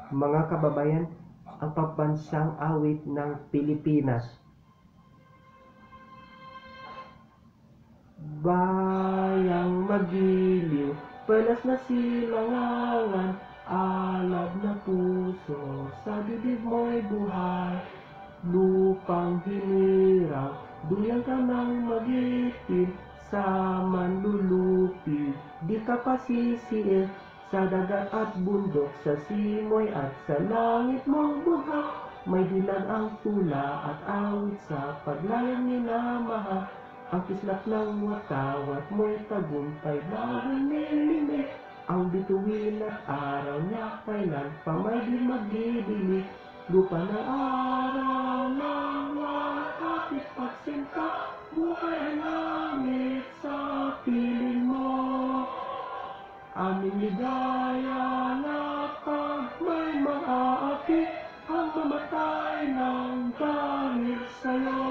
Mga kababayan, ang pambansang awit ng Pilipinas. Bayang magiliw, palas na silangan, alab na puso, sa bibig mo'y buhay. Lupang hinirang, duyang ka ng mag-ipin, sa manlulupi, di ka pasisiil, sa dagat at bundok, sa simoy at sa langit mong buhay. May dilag ang tula at awit sa paglayang minamahal, ang kislap ng watawat mo'y tagumpay, bawal nilimik, ang bituin at araw niya kailan pa may di magdidilig. Lupa ng araw ng wakapit pagsinta, buhay ang langit sa piling mo. Aming ligaya na pag may maaapit, ang mamatay ng dahil sa'yo.